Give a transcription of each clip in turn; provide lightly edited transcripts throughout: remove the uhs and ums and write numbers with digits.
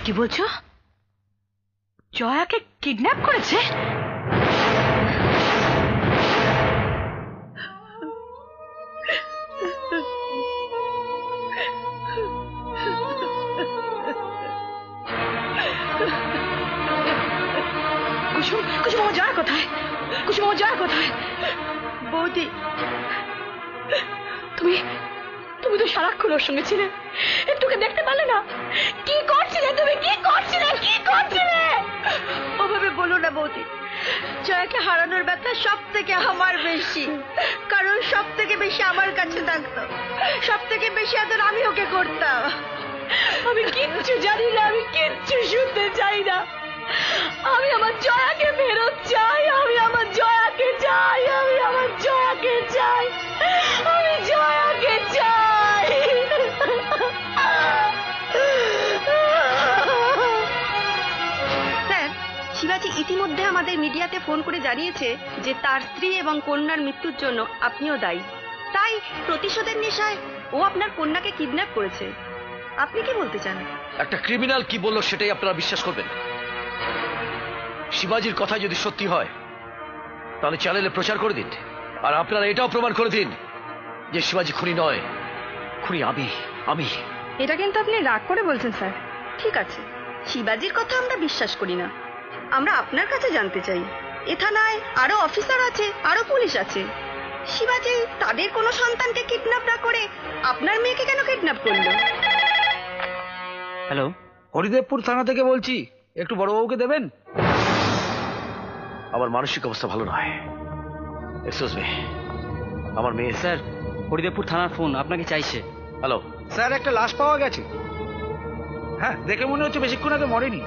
কি বলছো? জয়াকে কিডন্যাপ করেছে? কুসুম, কুসুম, আমার জয়া কোথায়? কুসুম, আমার জয়া কোথায়? বৌদি, তুমি তুমি তো সারাক্ষণ ওর সঙ্গে ছিলে, একটুকে দেখতে পারলে না? কি করছিলে তুমি? কি করছিলে? কি করছিলে? ওভাবে বলো না বৌদি, জয়াকে হারানোর ব্যথা সব থেকে আমার বেশি, কারণ সব থেকে বেশি আমার কাছে থাকতো, সব থেকে বেশি আদর আমি ওকে করতাম। আমি কিচ্ছু জানি না, আমি কিচ্ছু শুনতে চাই না। আমি আমার জয়াকে ফেরত চাই, আমি আমার জয়াকে চাই, আমি আমার জয়াকে চাই, আমি জয়াকে চাই। স্যার, শিবাজি ইতিমধ্যে আমাদের মিডিয়াতে ফোন করে জানিয়েছে যে তার স্ত্রী এবং কন্যার মৃত্যুর জন্য আপনিও দায়ী। তাই প্রতিশোধের নেশায় ও আপনার কন্যাকে কিডন্যাপ করেছে। আপনি কি বলতে চান? একটা ক্রিমিনাল কি বললো সেটাই আপনারা বিশ্বাস করবেন। শিবাজির কথা যদি সত্যি হয় তাহলে চ্যানেলে প্রচার করে দিন, আর আপনারা এটাও প্রমাণ করে দিন যে শিবাজি খুনি নয়, খুনি আমি। আমি এটা কিন্তু আপনি রাগ করে বলছেন স্যার। ঠিক আছে, শিবাজির কথা আমরা বিশ্বাস করি না, আমরা আপনার কাছে জানতে চাই। এ থানায় আরো অফিসার আছে, আরো পুলিশ আছে। শিবাজি তাদের কোনো সন্তানকে কিডন্যাপ না করে আপনার মেয়েকে কেন কিডন্যাপ করলো? হ্যালো, হরিদেবপুর থানা থেকে বলছি, একটু বড়বাবুকে দেবেন? আমার মানসিক অবস্থা ভালো নয়। এক্সকিউজ মি, আমার মেয়ে। স্যার, হরিদেবপুর থানার ফোন, আপনাকে চাইছে। হ্যালো স্যার, একটা লাশ পাওয়া গেছে। হ্যাঁ, দেখে মনে হচ্ছে বেশিক্ষণ আগে মরেনি।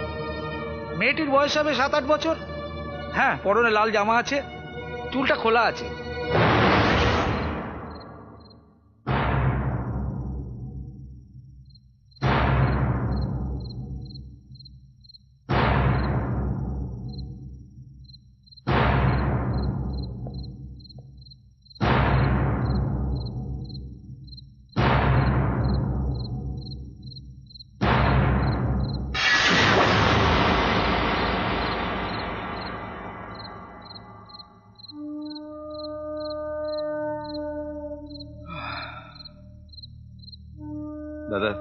মেয়েটির বয়স হবে 7-8 বছর। হ্যাঁ, পরনে লাল জামা আছে, চুলটা খোলা আছে। দাদা,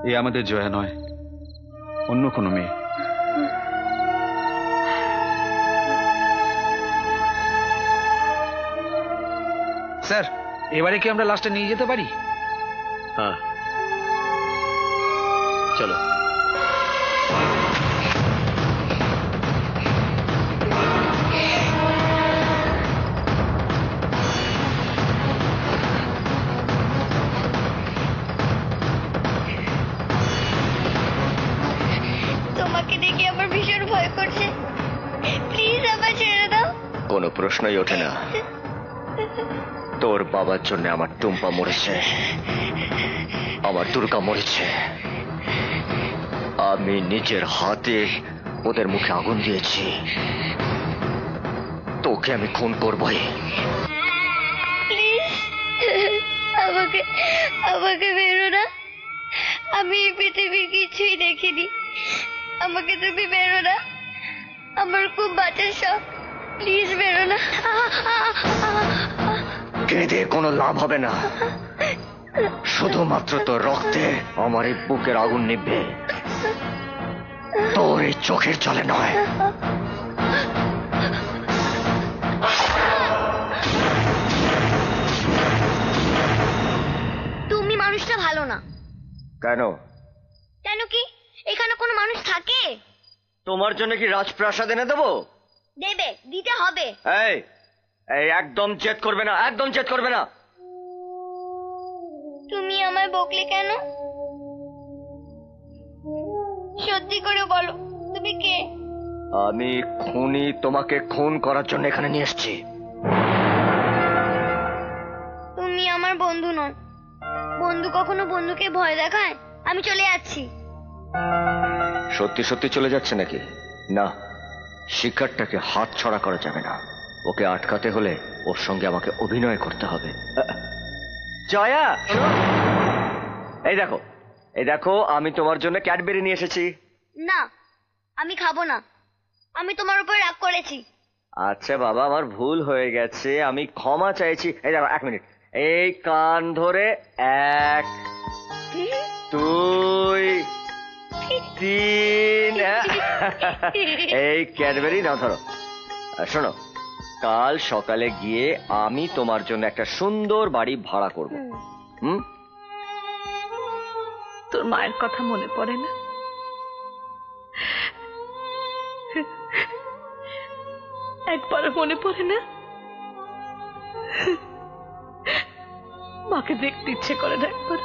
এ আমাদের জয়া নয়, অন্য কোনো মেয়ে। স্যার, এবারে কি আমরা লাশটা নিয়ে যেতে পারি? হ্যাঁ, চলো। তোমাকে দেখে আমার ভীষণ ভয় করছে, প্লিজ আমায় ছেড়ে দাও। কোনো প্রশ্নই ওঠে না। তোর বাবার জন্য আমার টুম্পা মরেছে, আমার দুর্গা মরেছে। আমি নিজের হাতে ওদের মুখে আগুন দিয়েছি। তোকে আমি খুন করবই। প্লিজ আমাকে আমাকে বেরো না, আমি এই পৃথিবীর কিছুই দেখিনি। আমাকে তুমি বেরো না, আমার খুব বাঁচার শখ, প্লিজ বেরো না। কেঁদে কোনো লাভ হবে না, শুধুমাত্র তোর রক্তে আমার এই বুকের আগুন নিভবে, তোর এই চোখের জলে নয়। তুমি মানুষটা ভালো না। কেন? কেন কি এখানে কোনো মানুষ থাকে? তোমার জন্য কি রাজপ্রাসাদ এনে দেবো? দেবে, দিতে হবে। এই এই একদম জেদ করবে না, একদম জেদ করবে না। তুমি আমায় বকলে কেন? সত্যি করে বলো, তুমি কে? আমি খুনি, তোমাকে খুন করার জন্য এখানে নিয়ে এসেছি। তুমি আমার বন্ধু নন। বন্ধু কখনো বন্ধুকে ভয় দেখায়? আমি চলে যাচ্ছি। সত্যি সত্যি চলে যাচ্ছে নাকি? না, শিকারটাকে হাত ছড়া করা যাবে না। ওকে আটকাতে হলে ওর সঙ্গে আমাকে অভিনয় করতে হবে। জয়া, এই দেখো, এই দেখো আমি তোমার জন্য ক্যাডবেরি নিয়ে এসেছি। না, আমি খাবো না। আমি তোমার উপর রাগ করেছি। আচ্ছা বাবা, আমার ভুল হয়ে গেছে, আমি ক্ষমা চাইছি। এই দেখো, 1 মিনিট, এই কান ধরে 1 2 3 এই ক্যাডবেরি নাও, ধরো। শোনো, কাল সকালে গিয়ে আমি তোমার জন্য একটা সুন্দর বাড়ি ভাড়া করব। হুম? তোর মায়ের কথা মনে পড়ে না? একবারও মনে পড়ে না? মাকে দেখতে ইচ্ছে করে না একবার?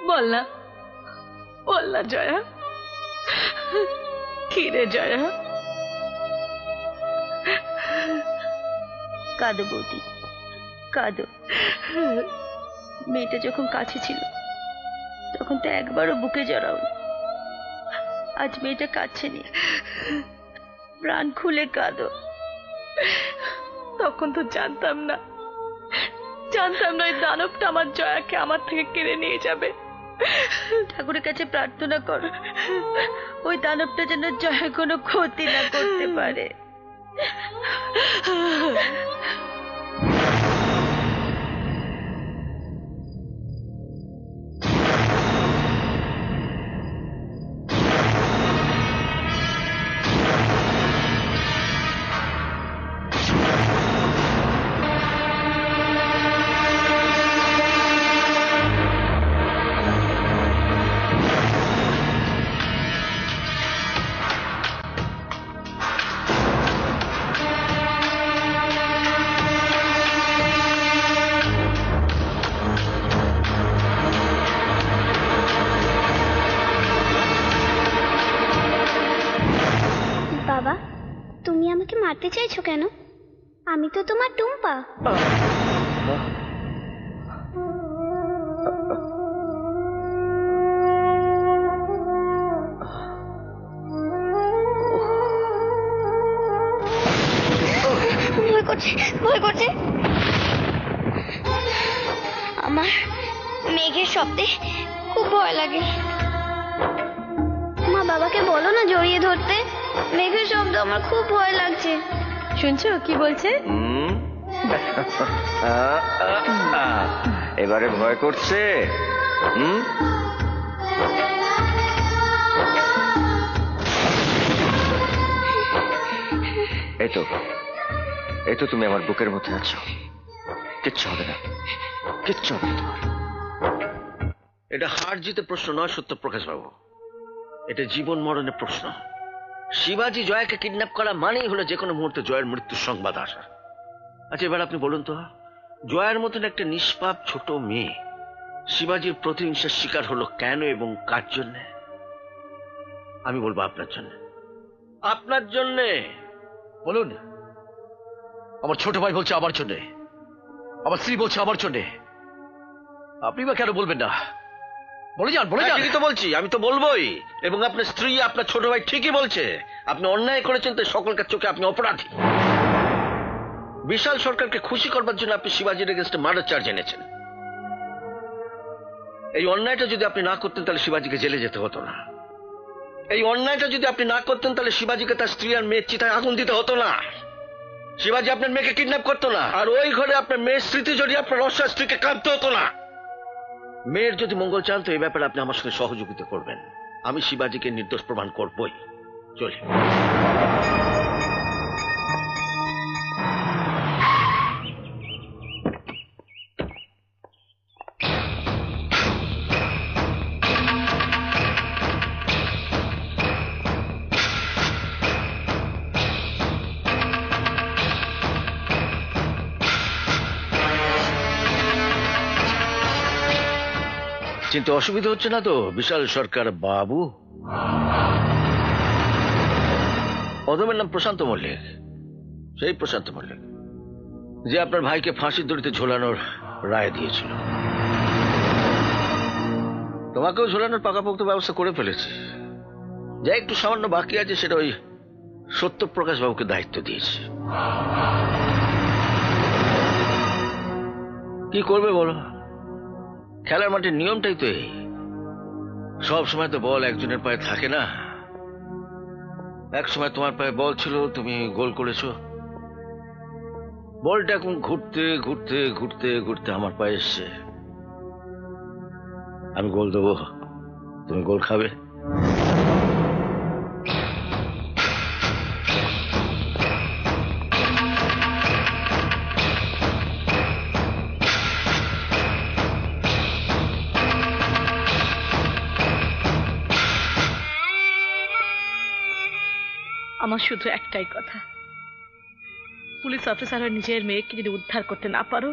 বল না, বল না জয়া। কি রে জয়া? কাঁদো বৌদি, কাঁদো। মেয়েটা যখন কাছে ছিল তখন তো একবারও বুকে জড়াওনি। আজ মেয়েটা কাছে নেই, প্রাণ খুলে কাঁদো। তখন তো জানতাম না ওই দানবটা আমার জয়াকে আমার থেকে কেড়ে নিয়ে যাবে। ঠাকুরের কাছে প্রার্থনা করো ওই দানবটা যেন জয়ের কোনো ক্ষতি না করতে পারে। বাবা, তুমি আমাকে মারতে চাইছো কেন? আমি তো তোমার টুম্পা। ভয় করছে, ভয় করছে। আমার মেঘের শব্দে খুব ভয় লাগে। মা, বাবাকে বলো না জড়িয়ে ধরতে। মেঘের শব্দ আমার খুব ভয় লাগছে। শুনছো কি বলছে? এবারে ভয় করছে? এই তো তুমি আমার বুকের মধ্যে আছো, কিচ্ছু হবে না, কিচ্ছু হবে না তোমার। এটা হার জিতে প্রশ্ন নয় সত্যপ্রকাশ বাবু, এটা জীবন মরণের প্রশ্ন। শিবাজি জয়াকে কিডন্যাপ করা মানেই হলো যে কোনো মুহূর্তে জয়ের মৃত্যুর সংবাদ আসা। আচ্ছা, এবার আপনি বলুন তো, জয়ের মতন একটা নিষ্পাপ ছোট মেয়ে শিবাজির প্রতিহিংসার শিকার হলো কেন এবং কার জন্য? আমি বলবো আপনার জন্য, আপনার জন্যে। বলুন। আমার ছোট ভাই বলছে আমার জন্যে, আমার স্ত্রী বলছে আমার জন্যে, আপনি বা কেন বলবেন না? বলে যান, বলে যান। ঠিকই তো বলছি, আমি তো বলবোই। এবং আপনার স্ত্রী, আপনার ছোট ভাই ঠিকই বলছে। আপনি অন্যায় করেছেন, তাই সকলকার চোখে আপনি অপরাধী। বিশাল সরকারকে খুশি করবার জন্য আপনি শিবাজির এগেন্স্টে মার্ডার চার্জ এনেছেন। এই অন্যায়টা যদি আপনি না করতেন তাহলে শিবাজিকে জেলে যেতে হতো না। এই অন্যায়টা যদি আপনি না করতেন তাহলে শিবাজিকে তার স্ত্রী আর মেয়ের চিতায় আগুন দিতে হতো না। শিবাজি আপনার মেয়েকে কিডন্যাপ করতো না, আর ওই ঘরে আপনার মেয়ের স্মৃতি জড়িয়ে আপনার অসহায় স্ত্রীকে কাঁদতে হতো না। মেয়ের যদি মঙ্গল চান তো এই ব্যাপারে আপনি আমার সঙ্গে সহযোগিতা করবেন। আমি শিবাজিকে নির্দোষ প্রমাণ করবই। চলে। চিন্তা অসুবিধা হচ্ছে না তো বিশাল সরকার বাবু? অদমের নাম প্রশান্ত মল্লিক, সেই প্রশান্ত মল্লিক যে আপনার ভাইকে ফাঁসির দড়িতে ঝোলানোর রায় দিয়েছিল। তোমাকেও ঝোলানোর পাকাপোক্ত ব্যবস্থা করে ফেলেছি। যা একটু সামান্য বাকি আছে সেটা ওই সত্যপ্রকাশ বাবুকে দায়িত্ব দিয়েছি। কি করবে বলো? খেলার মাঠের নিয়মটাই তো এই, সব সময় তো বল একজনের পায়ে থাকে না। এক সময় তোমার পায়ে বল ছিল, তুমি গোল করেছো। বলটা এখন ঘুরতে ঘুরতে ঘুরতে ঘুরতে আমার পায়ে এসছে। আমি গোল দেবো, তুমি গোল খাবে। আমার শুধু একটাই কথা, পুলিশ অফিসার আর নিজের মেয়েকে যদি উদ্ধার করতে না পারো,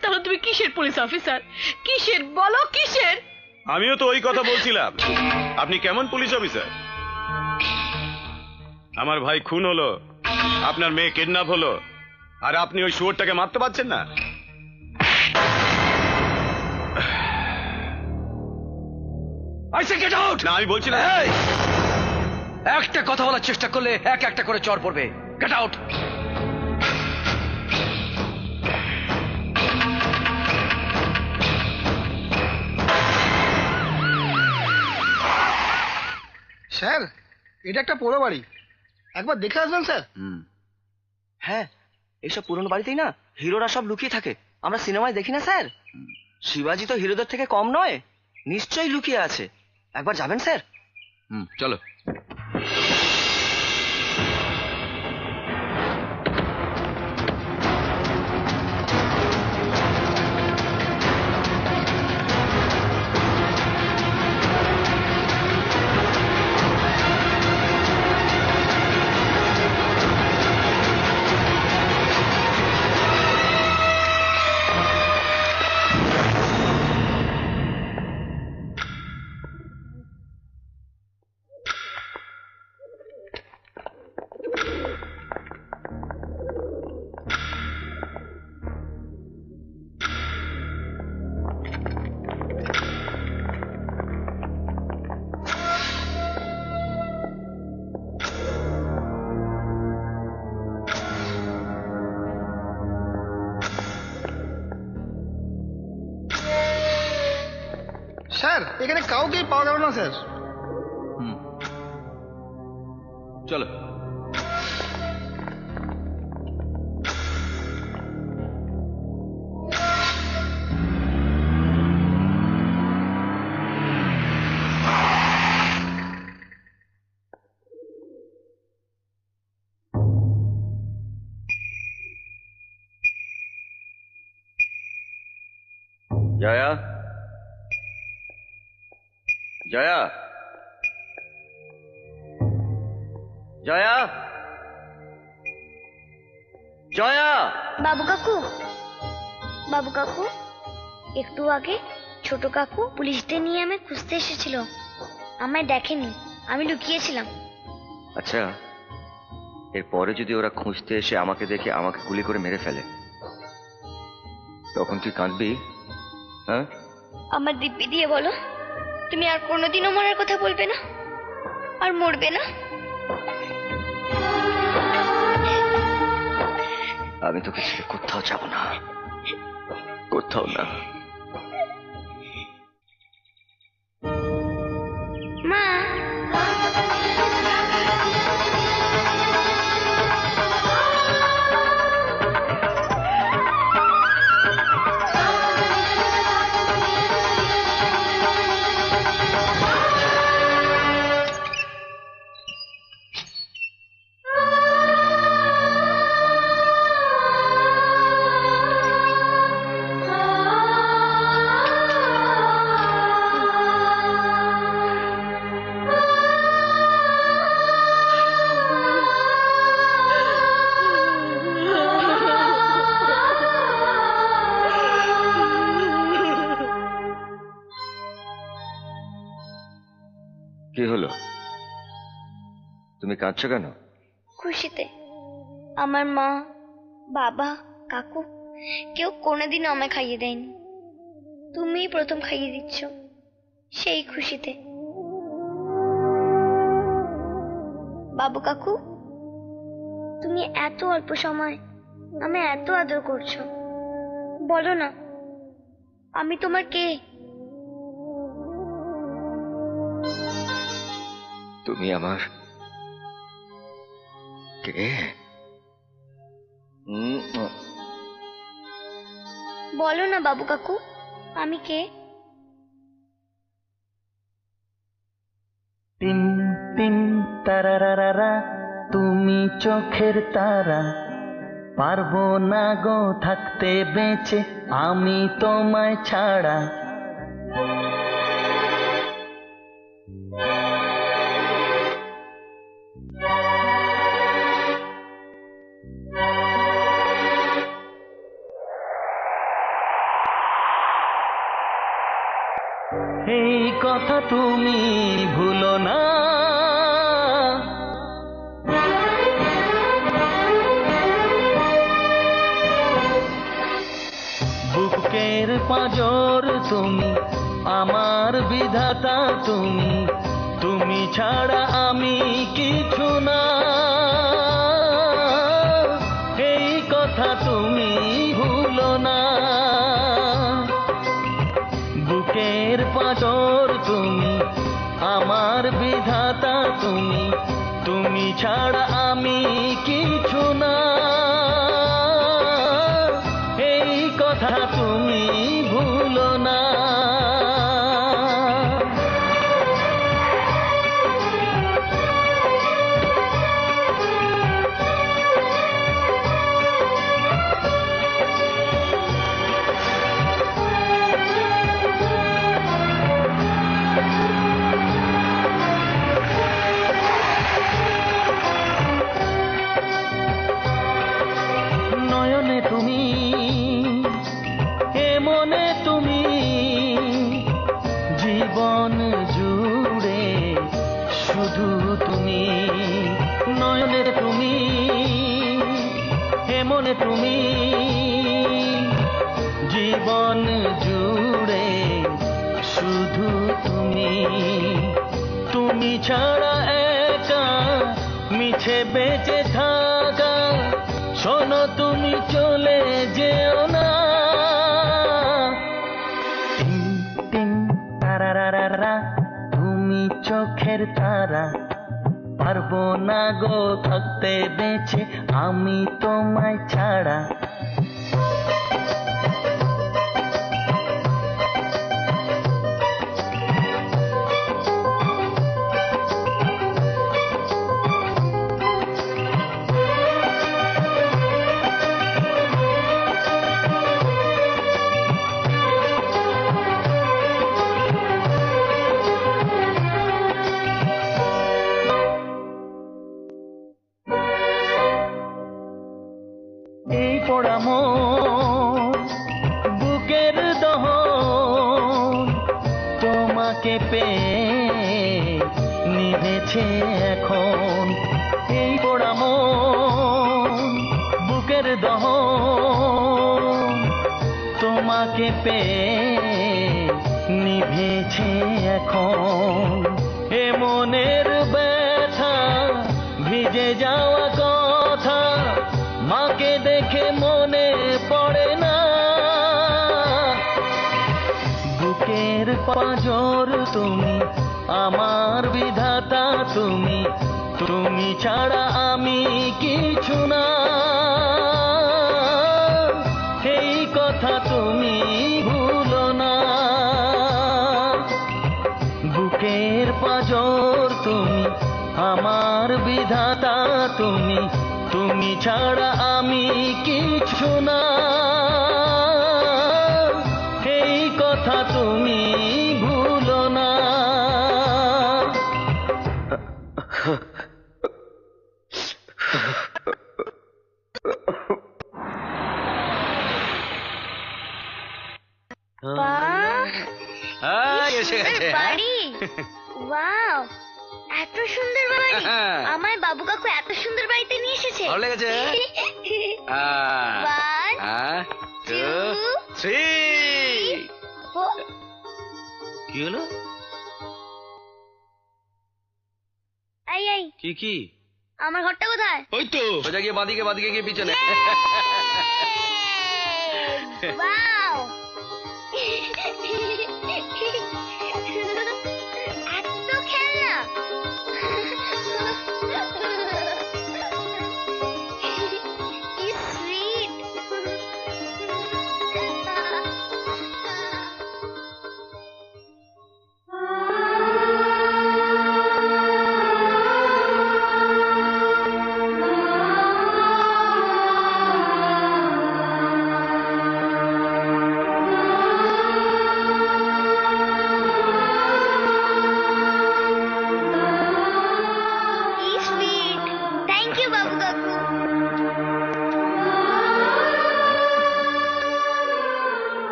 তাহলে তুমি কিসের পুলিশ অফিসার? কিসের বলো, কিসের? আমিও তো ওই কথা বলছিলাম। আপনি কেমন পুলিশ অফিসার? আমার ভাই খুন হলো, আপনার মেয়ে কিডন্যাপ হলো, আর আপনি ওই শুয়োরটাকে মারতে পারছেন না? না, আমি বলছি না। একটা কথা বলার চেষ্টা করলে এক একটা করে চড় পড়বে। Get out. স্যার, এটা একটা পোড়ো বাড়ি, একবার দেখে আসবেন স্যার। হ্যাঁ, এইসব পুরনো বাড়িতেই না হিরোরা সব লুকিয়ে থাকে। আমরা সিনেমায় দেখি না স্যার? শিবাজি তো হিরোদের থেকে কম নয়, নিশ্চয়ই লুকিয়ে আছে। একবার যাবেন স্যার? চলো। স্যার, এখানে কাউকেই পাওয়া গেল না স্যার। চলো। জয়া, জয়া, জয়া, জয়া। বাবু কাকু, বাবু কাকু, একটু আগে ছোট কাকু পুলিশদের নিয়ে আমায় খুঁজতে এসেছিল। আমায় দেখেনি, আমি লুকিয়েছিলাম। আচ্ছা, এরপরে যদি ওরা খুঁজতে এসে আমাকে দেখে আমাকে গুলি করে মেরে ফেলে, তখন তুই কাঁদবি? হ্যাঁ, আমার দিব্যি দিয়ে বলো, তুমি আর কোনোদিনও মরার কথা বলবে না, আর মরবে না। আমি তোকে ছেড়ে কোথাও যাব না, কোথাও না। মা, কি হলো? তুমি কাঁদছো কেন? খুশিতে। আমার মা, বাবা, কাকু কেউ কোনোদিনও আমায় খাইয়ে দেয়নি, তুমিই প্রথম খাইয়ে দিচ্ছ, সেই খুশিতে। বাবু কাকু, তুমি এত অল্প সময় আমায় এত আদর করছো, বলো না আমি তোমার কে? তুমি আমার কে? বলো না বাবু কাকু, আমি কে? টিন টিন তারারারা, তুমি চোখের তারা, পারবো না গো থাকতে বেঁচে আমি তোমায় ছাড়া। এই কথা তুমি ভুলো না, বুকের পাঁজর তুমি, আমার বিধাতা তুমি, তুমি ছাড়া আমি কিছু না। এই কথা তুমি ভুলো না, বুকের পাঁজর তুমি, আমার বিধাতা তুমি, তুমি ছাড়া আমি কিছু না। এই কথা তুমি ভুলো না। নয়নে তুমি, এ মনে তুমি, জীবন জুড়ে শুধু তুমি। নয়নে তুমি, এ মনে তুমি, জীবন জুড়ে শুধু তুমি। তুমি ছাড়া একা মিছে বেঁচে থাকা, শোনো তুমি চলে যেও না। টিন টিন তারারারা, তুমি চোখের তারা, পারবো না গো থাকতে বেঁচে আমি তোমায় ছাড়া। এই পোড়া মন, বুকের দহন, তোমাকে পেয়ে নিভেছে এখন। এই পোড়া মন, বুকের দহন, তোমাকে পেয়ে নিভেছে এখন। এ মনের ব্যথা, ভিজে যাওয়া কথা, মাকে দেখে মনে পড়ে না। বুকের পাঁজর তুমি, আমার বিধাতা তুমি, তুমি ছাড়া আমি কিছু না। এই কথা তুমি ভুলো না, বুকের পাঁজর তুমি, আমার বিধাতা তুমি, তুমি ছাড়া আমি কিছু না। এই কথা তুমি ভুলো না। এসে গেছে। বাড়ি, ওয়াও, এত সুন্দর বাড়ি! আমায় বাবু কাকু এত সুন্দর বাড়িতে নিয়ে এসেছে। ভালো লেগেছে? 1 2 3 কি হলো? এই কি কি? আমার ঘরটা কোথায়? ওই তো সোজা গিয়ে বাঁদিকে, বাঁদিকে গিয়ে পিছনে। ওয়াও!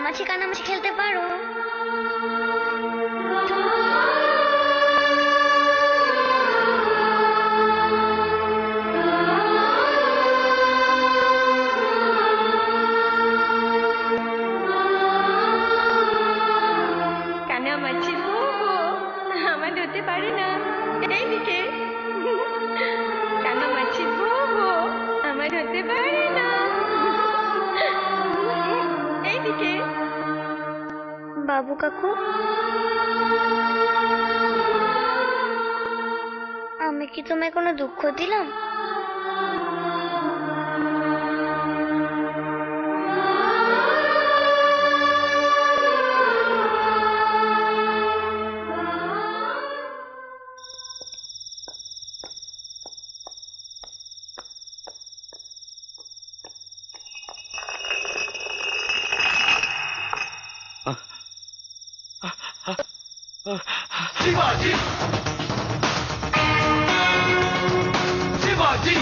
কানামাছি কানামাছি খেলতে পারো? কানামাছি আমার ধরতে পারে না, এইদিকে। কানামাছি আমার ধরতে পারে না, এইদিকে। বাবু কাকু, আমি কি তোমায় কোনো দুঃখ দিলাম? शिवाजी शिवाजी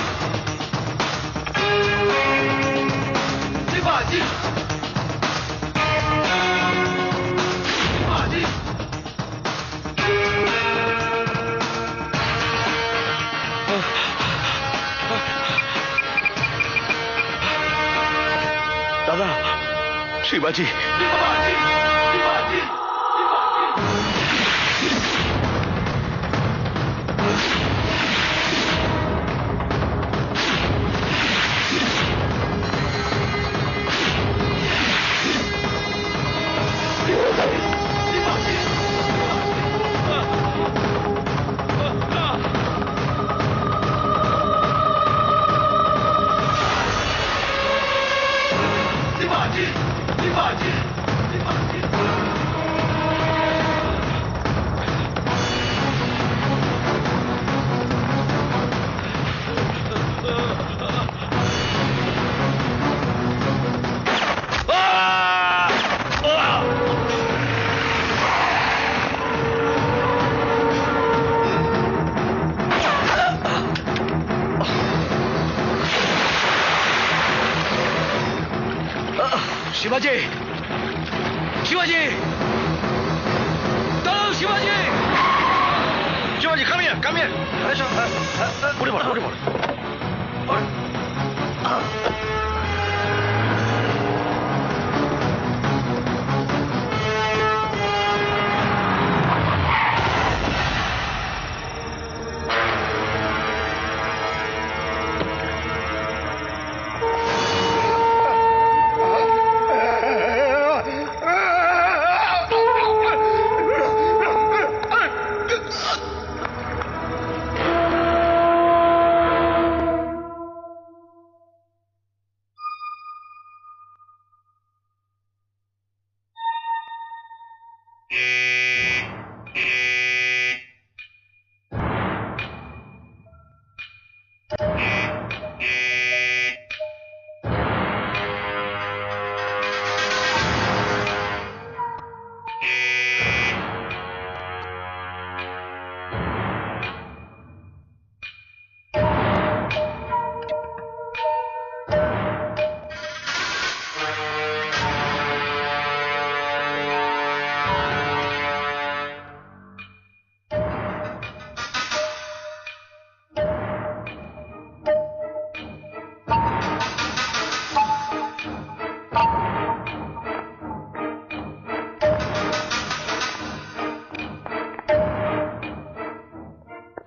शिवाजी शिवाजी दादा शिवाजी शिवाजी शिवाजी शिवाजी शिवाजी शिवाजी शिवाजी शिवाजी दादा शिवाजी शिवाजी come here उड़े पड़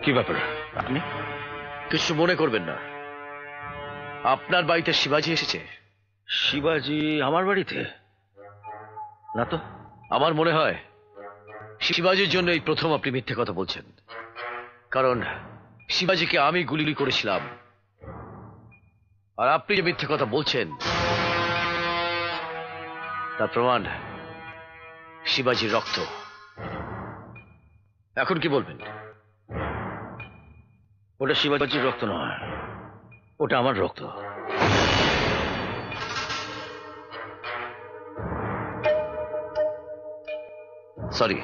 কি ব্যাপার আপনি কিছু মনে করবেন না আপনার বাড়িতে শিবাজি এসেছে শিবাজি আমার বাড়িতে না তো আমার মনে হয় শিবাজির জন্য এই প্রথম আপনি মিথ্যে কথা বলছেন কারণ শিবাজিকে আমি গুলি করেছিলাম আর আপনি যে মিথ্যে কথা বলছেন তার প্রমাণ শিবাজির রক্ত এখন কি বলবেন ওটা শিবাজির রক্ত নয় ওটা আমার রক্ত সরি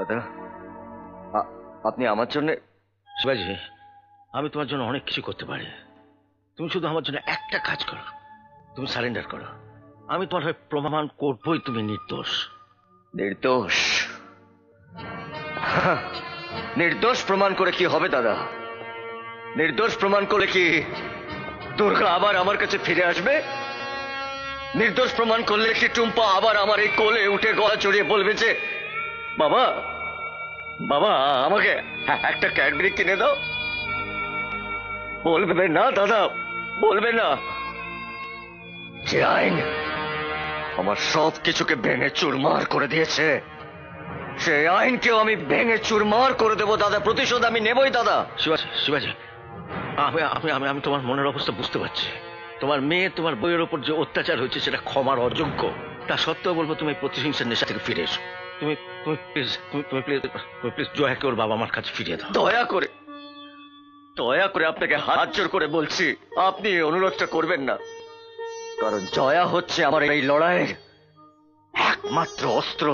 দাদা আপনি আমার জন্য শিবাজি, আমি তোমার জন্য অনেক কিছু করতে পারি। তুমি শুধু আমার জন্য একটা কাজ করো, তুমি সারেন্ডার করো। আমি তোমার হয়ে প্রমাণ করবই তুমি নির্দোষ। নির্দোষ? নির্দোষ প্রমাণ করে কি হবে দাদা? নির্দোষ প্রমাণ করলে কি দুর্গা আবার আমার কাছে ফিরে আসবে? নির্দোষ প্রমাণ করলে কি টুম্পা আবার আমার এই কোলে উঠে গলা চড়িয়ে বলবে যে বাবা বাবা আমাকে একটা ক্যাডবেরি কিনে দাও? বলবে না দাদা, বলবে না। যে আইন আমার সব কিছুকে ভেঙে চুরমার করে দিয়েছে, সেই আইনকেও আমি ভেঙে চুরমার করে দেবো দাদা। প্রতিশোধ আমি নেবই দাদা। শিবাজি, শিবাজি, আমি আমি আমি আমি তোমার মনের অবস্থা বুঝতে পারছি। তোমার মেয়ে, তোমার বইয়ের ওপর যে অত্যাচার হয়েছে সেটা ক্ষমার অযোগ্য। তা সত্ত্বেও বলবো তুমি প্রতিহিংসার নেশা থেকে ফিরে এসো। তুমি তুমি প্লিজ তুমি প্লিজ প্লিজ জয়াকে ওর বাবা মার কাছে ফিরিয়ে দাও। দয়া করে, দয়া করে আপনাকে হাত জোর করে বলছি, আপনি এই অনুরোধটা করবেন না। কারণ জয়া হচ্ছে আমার এই লড়াইয়ের একমাত্র অস্ত্র।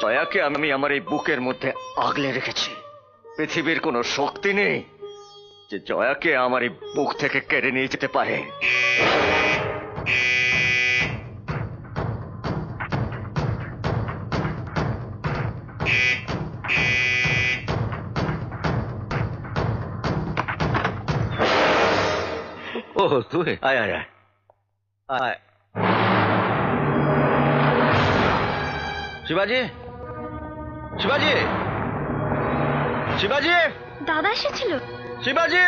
জয়াকে আমি আমার এই বুকের মধ্যে আগলে রেখেছি। পৃথিবীর কোনো শক্তি নেই যে জয়াকে আমার এই বুক থেকে কেড়ে নিয়ে যেতে পারে। ও তুই আয় আয় আয় আয়। শিবাজি, শিবাজি, শিবাজি, দাদা এসেছিল? শিবাজি!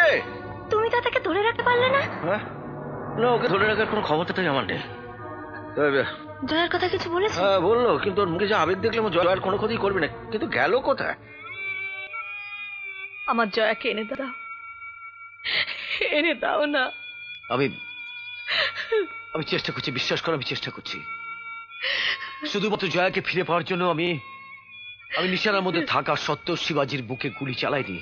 তুমি দাদাকে ধরে রাখতে পারলে না? হ্যাঁ, না, ওকে ধরে রাখার কোনো ক্ষমতা তো আমার নেই। জয়ার কথা কিছু বলেছে? হ্যাঁ বললো, কিন্তু ওর মুখে যে আবেগ দেখলাম জয়ার কোনো ক্ষতি করবে না। কিন্তু গেল কোথায়? আমার জয়াকে এনে দাও, এনে দাও না। আমি আমি চেষ্টা করছি, বিশ্বাস করো, আমি চেষ্টা করছি। শুধুমাত্র জয়াকে ফিরে পাওয়ার জন্য আমি নিশানার মধ্যে থাকা সত্ত্বেও শিবাজির বুকে গুলি চালাইনি।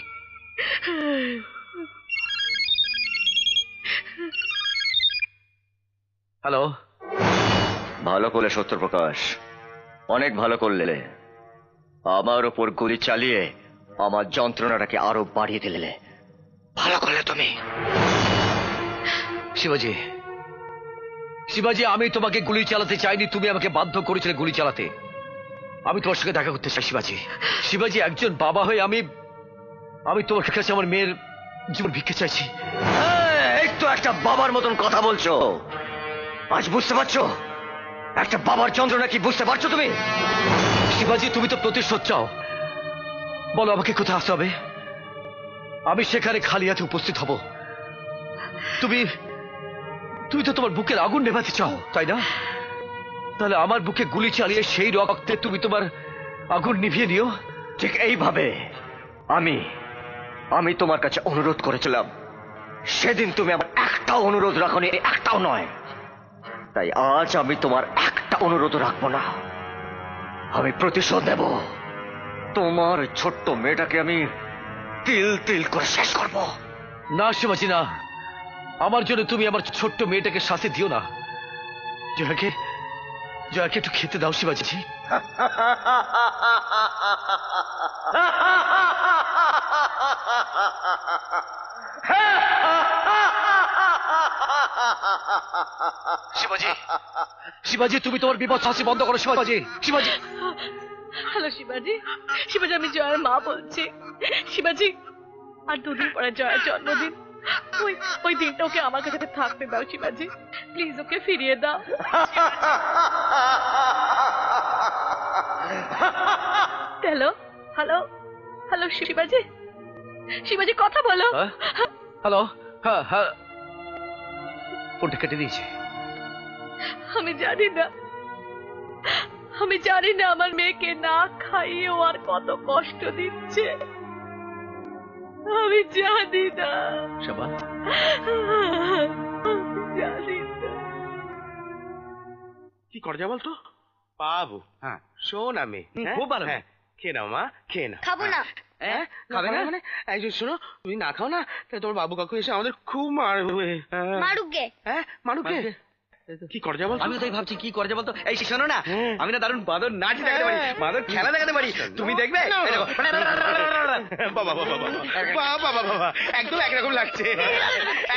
হ্যালো। ভালো করলে সত্যপ্রকাশ, অনেক ভালো করলে। আমার ওপর গুলি চালিয়ে আমার যন্ত্রণাটাকে আরো বাড়িয়ে দিলে। ভালো করলে তুমি। শিবাজি, শিবাজি, আমি তোমাকে গুলি চালাতে চাইনি, তুমি আমাকে বাধ্য করেছিলে গুলি চালাতে। আমি তোমার সঙ্গে দেখা করতে চাই শিবাজি। শিবাজি, একজন বাবা হয়ে আমি তোমার কাছে আমার মেয়ের জীবন ভিক্ষে চাইছি। এই তো একটা বাবার মতন কথা বলছো। আজ বুঝতে পারছো একটা বাবার যন্ত্রণা কি? বুঝতে পারছো তুমি? শিবাজি, তুমি তো প্রতিশোধ চাও। বলো আমাকে কোথায় আসতে হবে? আমি সেখানে খালি হাতে উপস্থিত হব। তুমি তো তোমার বুকের আগুন নেভাতে চাও, তাই না? তাহলে আমার বুকে গুলি চালিয়ে সেই রক্তে তুমি তোমার আগুন নিভিয়ে নিও। ঠিক এইভাবে আমি তোমার কাছে অনুরোধ করেছিলাম। সেদিন তুমি আমার একটাও অনুরোধ রাখোনি, একটাও নয়। তাই আজ আমি তোমার একটা অনুরোধ রাখবো না। আমি প্রতিশোধ নেব। তোমার ছোট্ট মেয়েটাকে আমি তিল তিল করে শেষ করব। না শিবাজি, না। আমার জন্য তুমি আমার ছোট্ট মেয়েটাকে শাস্তি দিও না। জয়াকে একটু খেতে দাও শিবাজি। শিবাজি, শিবাজি, তুমি তোমার বিপদ হাসি বন্ধ করো শিবাজি। শিবাজি, হ্যালো শিবাজি, শিবাজি, আমি জয়ার মা বলছি। শিবাজি, আর 2 দিন পরে জয়ার জন্মদিন। ওই দিনটা ওকে আমার কাছে থাকতে দাও শিবাজি, প্লিজ ওকে ফিরিয়ে দাও। হ্যালো, হ্যালো, হ্যালো শিবাজি, শিবাজি কথা বলো। হ্যালো, হ্যাঁ হ্যাঁ, ফোনটা কেটে দিয়েছে। আমি জানি না আমার মেয়েকে না খাইয়ে ও আর কত কষ্ট দিচ্ছে। আমি জানি না। শাবাশ, জানি না। কি করা যায় বলতো? পাবো। হ্যাঁ, শোন আমি খুব ভালো। হ্যাঁ, খেয়ে নাও মা, খেয়ে নাও। খাবো না। খাবে না মানে? একজন শোনো, তুমি না খাও না, তাই তোমার বাবু কাকু এসে আমাদের খুব মারবে। মারুক গে। হ্যাঁ, মারুক গে। কি করে যাবো? আমি তাই ভাবছি কি করে যাবো তো। এই শোনো না, আমি না দারুণ বাদর নাচ দেখাতে পারি, বাদর খেলা দেখাতে পারি, তুমি দেখবে? বাবা বাবা বাবা বাবা বাবা, একদম একরকম লাগছে,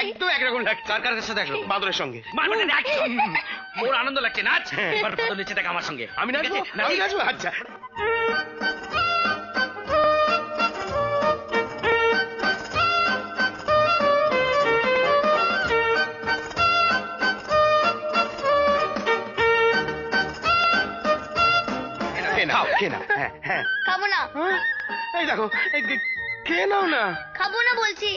একদম একরকম লাগছে। কার কার কাছে দেখো? বাদরের সঙ্গে। ওর আনন্দ লাগছে, নাচ। এবার বাদর নিচে দেখ আমার সঙ্গে। আমি নাচবো, আমি নাচবো। আচ্ছা নাও, খেয়ে নাও। হ্যাঁ হ্যাঁ, খাবো না। এই দেখো, খেয়ে নাও না। খাবো না বলছি।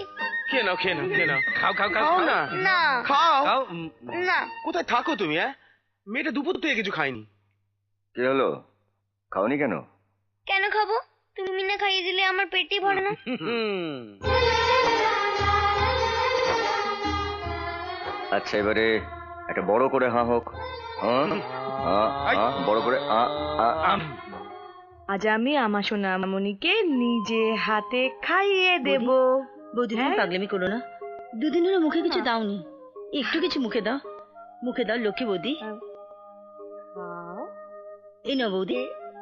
খেয়ে নাও, খেয়ে নাও, খেয়ে নাও। খাও খাও খাও না, না খাও। না। কোথায় থাকো তুমি? মেয়েটা দুপুর থেকে কিছু খায়নি। কি হলো, খাওনি কেন? কেন খাবো? তুমি না খাইয়ে দিলে আমার পেটই ভরে না। আচ্ছা, এবারে একটা বড় করে হাঁ হোক। হ্যাঁ হ্যাঁ হ্যাঁ, বড় করে আজ আমি আমার সোনামণিকে নিজে হাতে খাইয়ে দেব। বৌদি তুমি পাগলামি করো না, দুদিন হলো মুখে কিছু দাওনি, একটু কিছু মুখে দাও, মুখে দাও লক্ষ্মী বৌদি। এই নাও বৌদি,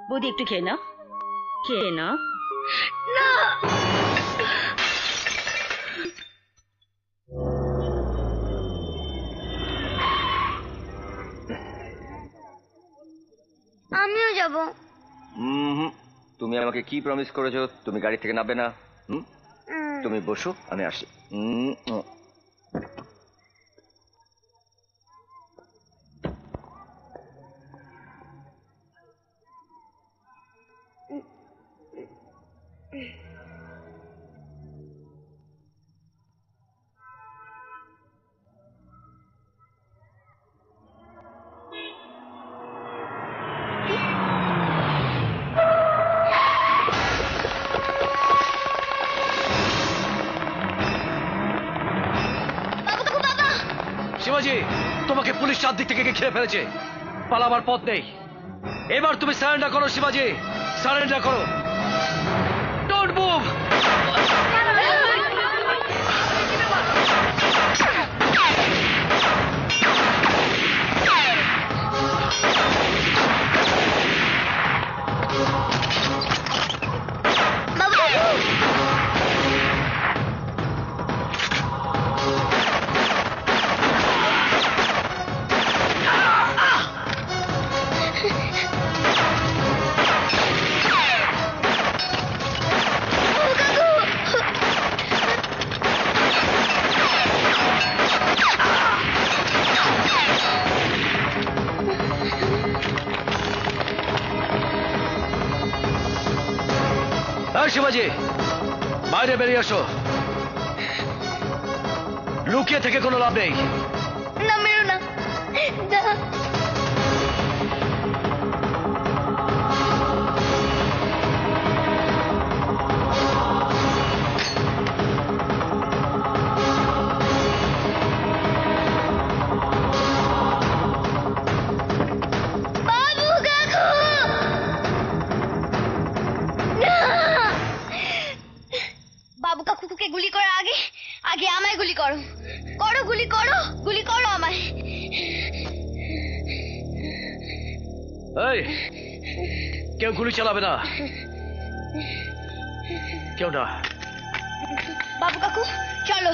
বৌদি একটু খেয়ে নাও, খেয়ে নাও। না, আমিও যাব। তুমি আমাকে কি প্রমিস করেছো? তুমি গাড়ি থেকে নামবে না? তুমি বসো, আমি আসি। শিবাজি, তোমাকে পুলিশ চারদিক থেকে ঘিরে ফেলেছে, পালাবার পথ নেই। এবার তুমি সারেন্ডার করো শিবাজি, সারেন্ডার করো। Don't move. শিবাজি, বাইরে বেরিয়ে আসো, লুকিয়ে থেকে কোনো লাভ নেই। না, মেরো না। বাবু কাকুকে গুলি করার আগে আগে আমায় গুলি করো, করো গুলি করো, গুলি করো আমায়। এই, কেউ গুলি চালাবে না, কেউ না। বাবু কাকু চলো।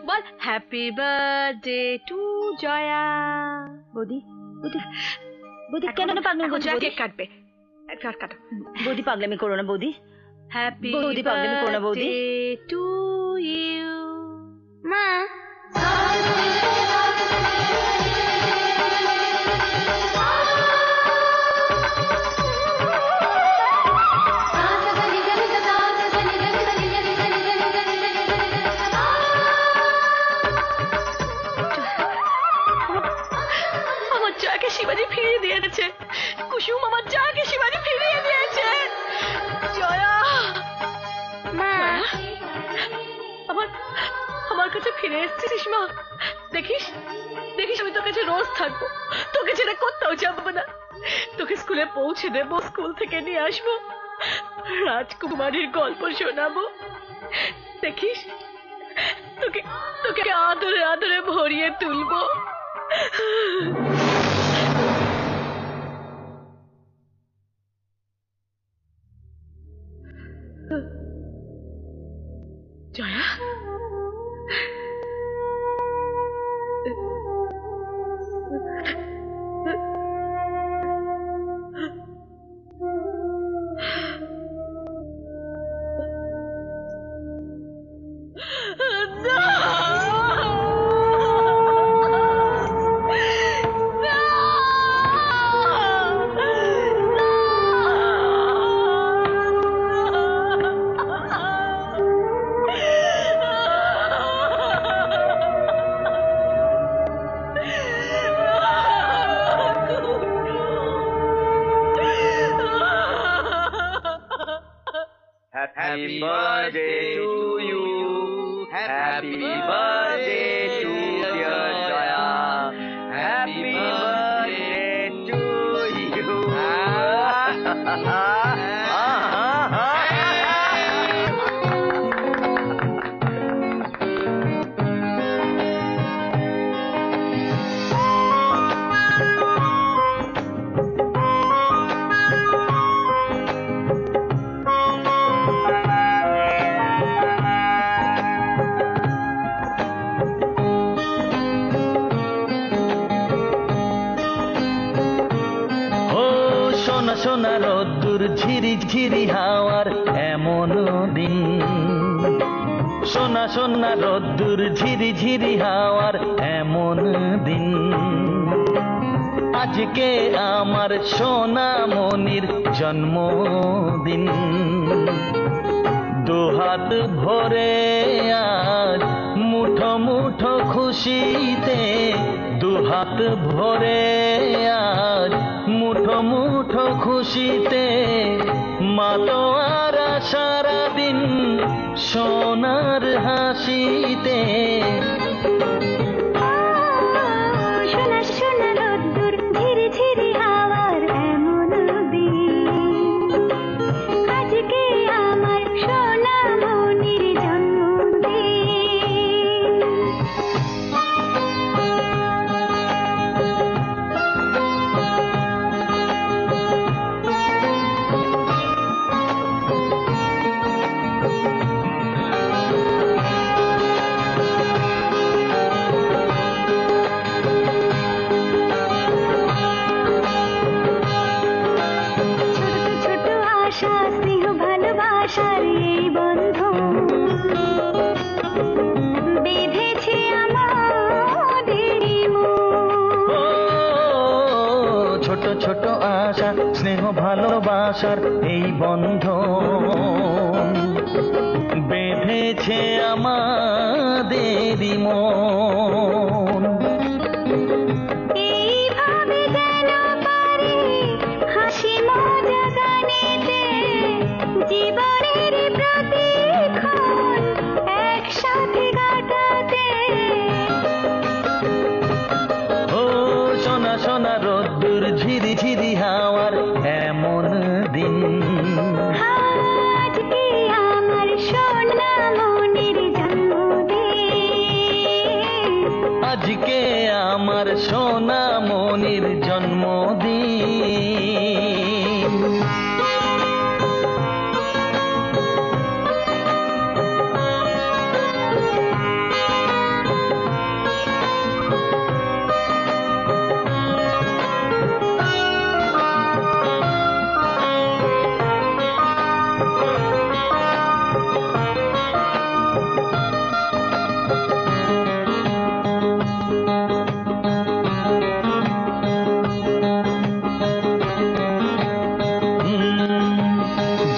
বল হ্যাপি বার্থডে টু জয়া। বৌদি বৌদি বৌদি কেন পাগলামি করছো? কেক কাটবে, কাটো। বৌদি পাগলামি করো না বৌদি, হ্যাপি বৌদি পাগলামি করো না বৌদি। To you. মা দিয়েছে। কুসুম আমার জয়াকে শিবানী ফিরিয়ে দিয়েছে। জয়া মা, আমার আমার কাছে ফিরে এসেছিস মা। দেখিস দেখিস আমি তোর কাছে রোজ থাকবো, তোকে ছেড়ে কোথাও যাবো না। তোকে স্কুলে পৌঁছে দেবো, স্কুল থেকে নিয়ে আসবো, রাজকুমারীর গল্প শোনাবো। দেখিস তোকে তোকে আদরে আদরে ভরিয়ে তুলবো। Jaya Happy birthday to you. Happy birthday to dear Jaya. Happy birthday to you. সোনা রোদ্দুর ঝিরি ঝিরি হাওয়ার এমন দিন, সোনা সোনা রোদ্দুর ঝিরি ঝিরি হাওয়ার এমন দিন, আজকে আমার সোনা মনির জন্মদিন। দুহাত ভরে আজ মুঠো মুঠো খুশিতে, দুহাত ভরে আজ মুঠো মুঠো খুশিতে, মাতোয়ারা সারাদিন সোনার হাসিতে। সোনা সোনা রোদ্দুর ঝিরি ঝিরি হাওয়ার এমন দিন, আজকে আমার সোনা মনির জন্মদিন। ভালোবাসার এই বন্ধন বেঁধেছে আমাদের মন। ছোট ছোট আশা স্নেহ ভালোবাসার এই বন্ধন বেঁধেছে আমাদের মন। এইভাবে যেন পারে হাসি মজা গানেতে জীবনের প্রতিক্ষণ একসাথে কাটাতে। ও সোনা সোনা রোদ্দুর ঝিরি ঝিরি হাওয়ার এমন দিন, আজকে আমার সোনা মনির জন্মদিন। আজকে আমার সোনা মনির জন্মদিন।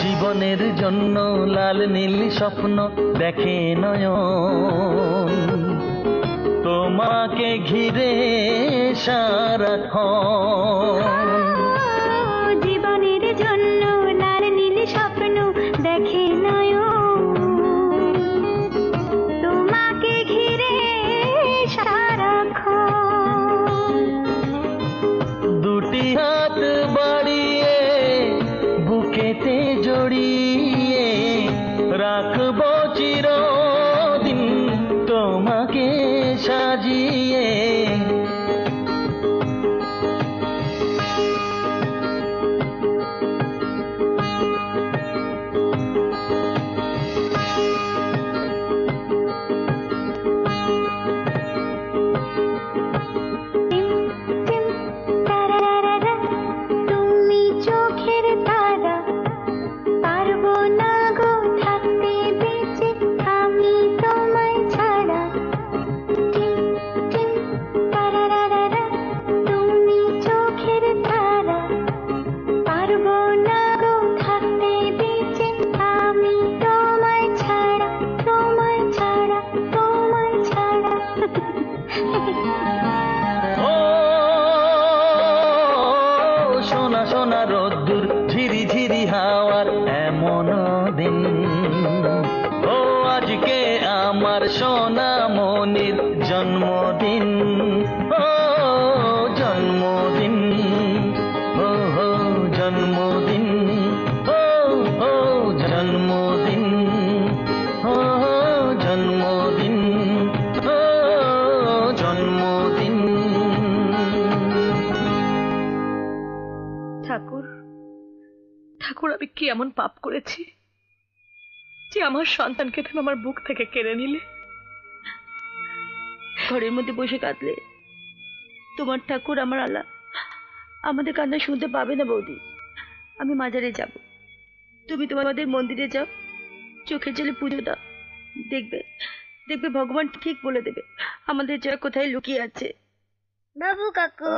জীবনের জন্য লাল নীল স্বপ্ন দেখে নয়ন, তোমার তোমাকে ঘিরে সারাক্ষণ। জীবনের জন্য লাল নীল স্বপ্ন দেখে নয়ন, তোমাকে ঘিরে সারাক্ষণ। দুটি হাত বাড়িয়ে বুকেতে জড়িয়ে রাখবো চিরদিন তোমাকে সাজিয়ে। তুমি চোখের তারা, পারবো না গো থাকতে বেঁচে আমি তোমায় ছাড়া। তুমি চোখের তারা, পারবো না গো থাকতে বেঁচে আমি তোমায় ছাড়া, তোমায় ছাড়া, তোমায় ছাড়া। ও সোনা সোনা রোদ্দুর ঝিরি ঝিরি হাওয়ার এমন দিন। ও আজকে আমার সোনা মনির জন্মদিন। ও জন্মদিন, ও হো জন্মদিন, ও হো জন্মদিন, ও হো জন্মদিন, ও জন্মদিন। ঠাকুর, ঠাকুর, আমি কি এমন পাপ করেছি যে আমার সন্তানকে তুমি আমার বুক থেকে কেড়ে নিলে? ঘরের মধ্যে বসে কাঁদলে তোমার ঠাকুর আমার আল্লাহ আমাদের কান্না শুনতে পাবে না বৌদি। আমি মাজারে যাব, তুমি তোমাদের মন্দিরে যাও, চোখের জলে পুজো দাও, দেখবে দেখবে ভগবান ঠিক বলে দেবে আমাদের জয় কোথায় লুকিয়ে আছে। বাবু কাকু,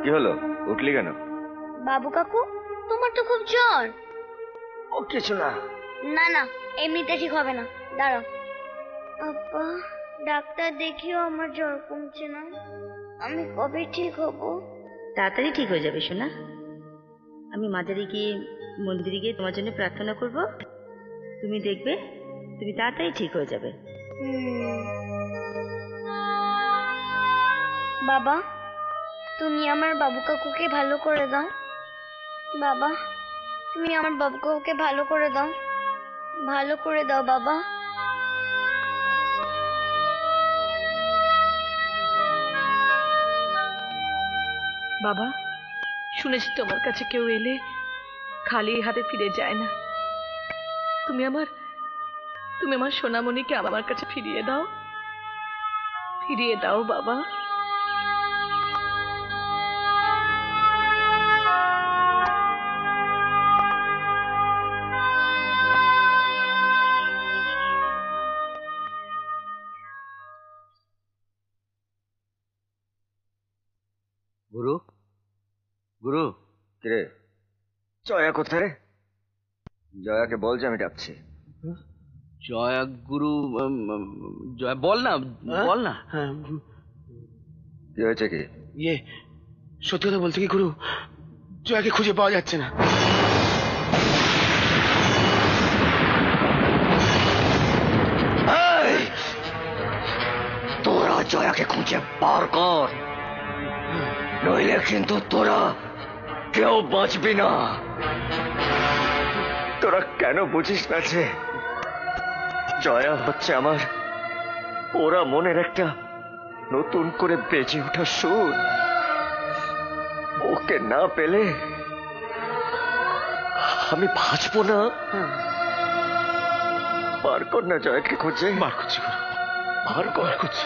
কি হলো, উঠলি কেন? বাবু কাকু, তোমার তো খুব জ্বর। ও কিছু না। না না, এমনিতে ঠিক হবে না, দাঁড়াও। আব্বা, ডাক্তার দেখিও আমার জ্বর কমছে না, আমি কবে ঠিক হব? তাড়াতাড়ি ঠিক হয়ে যাবে সোনা। আমি মাজারে গিয়ে মন্দিরে গিয়ে তোমার জন্য প্রার্থনা করব, তুমি দেখবে তুমি তাড়াতাড়ি ঠিক হয়ে যাবে। বাবা, তুমি আমার বাবু কাকুকে ভালো করে দাও। বাবা, তুমি আমার বাবু কাকুকে ভালো করে দাও, ভালো করে দাও বাবা। বাবা, শুনেছি তোমার কাছে কেউ এলে খালি হাতে ফিরে যায় না। তুমি আমার সোনামণিকে আমার কাছে ফিরিয়ে দাও, ফিরিয়ে দাও বাবা। গুরু, গুরু, কিরে জয়া কোথায় রে? জয়াকে বল যে আমি ডাকছি। জয়া গুরু, জয়া বল না, বল না। কি হয়েছে কি? ইয়ে, সত্যি কথা বলতে কি গুরু, জয়াকে খুঁজে পাওয়া যাচ্ছে না। তোরা জয়াকে খুঁজে বার কর, নইলে কিন্তু তোরা কেউ বাঁচবি না। তোরা কেন বুঝিস না যে জয়া হচ্ছে আমার ওরা মনের একটা নতুন করে বেঁচে ওঠা সুর। ওকে না পেলে আমি বাঁচবো না। বার কর না জয়াকে খুঁজে। বার করছি গুরু, বার করছি।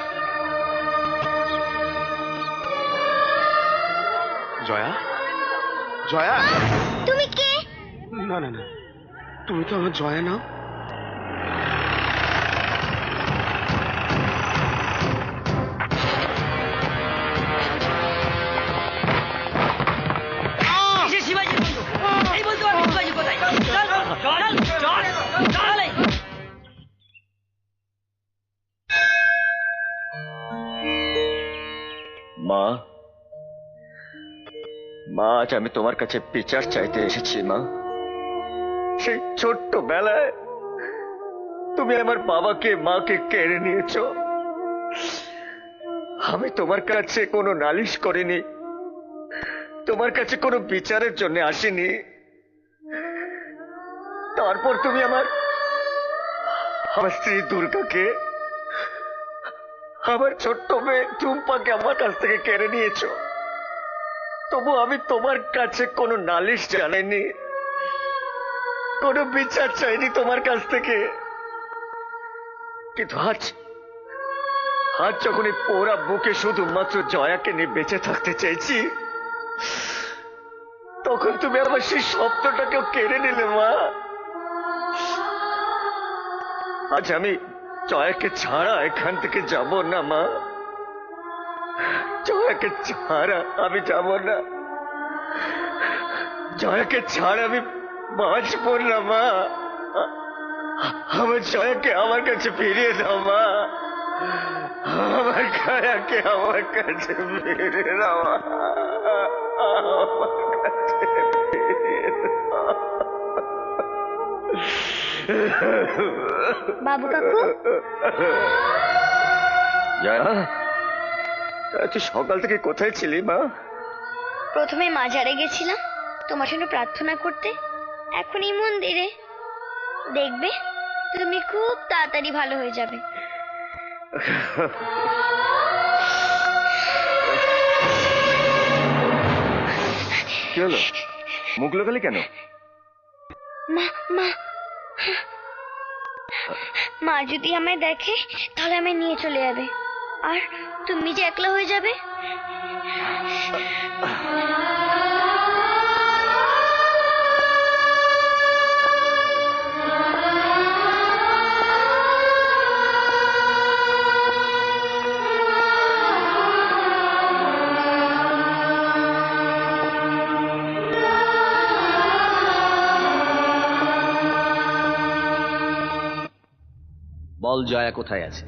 জয়া, জয়া, তুমি কে? না না না, তুমি তো আমার জয়া নাও। শিবাজি, এই বলতে পারবি শিবাজি কোথায়? চল চল চল। মা, মা আজ আমি তোমার কাছে বিচার চাইতে এসেছি। মা, সেই ছোট্টবেলায় তুমি আমার বাবাকে মাকে কেড়ে নিয়েছো। আমি তোমার কাছে কোনো নালিশ করিনি, তোমার কাছে কোনো বিচারের জন্য আসিনি। তারপর তুমি আমার স্ত্রী দুর্গাকে, আমার ছোট্ট মেয়ে টুম্পাকে আমার কাছ থেকে কেড়ে নিয়েছো। তবু আমি তোমার কাছে কোনো নালিশ জানাইনি, কোনো বিচার চাইনি তোমার কাছ থেকে। কিন্তু আজ যখন এই পোড়া বুকে শুধুমাত্র জয়াকে নিয়ে বেঁচে থাকতে চাইছি, তখন তুমি আমার সেই স্বপ্নটাকেও কেড়ে নিলে। মা, আজ আমি জয়াকে ছাড়া এখান থেকে যাব না। মা, জয়াকে ছাড়া আমি যাব না, জয়াকে ছাড়া আমি বাঁচব না। মা, আমার জয়াকে আমার কাছে ফিরিয়ে দাও। মা, আমার জয়াকে আমার কাছে ফিরিয়ে দাও। আমার কাছে ফিরিয়ে দাও। বাবু কাকু, জয়া, তুই সকাল থেকে কোথায় ছিলি? মা, প্রথমে মাজারে গেছিলাম তোমার জন্য প্রার্থনা করতে, এখন এই মন্দিরে। দেখবে তুমি খুব তাড়াতাড়ি ভালো হয়ে যাবে। কি হলো? মুখ লোকালি কেন? মা মা মা যদি আমায় দেখে তাহলে আমায় নিয়ে চলে যাবে, আর তুমি যে একলা হয়ে যাবে। বল জয়া কোথায় আছে?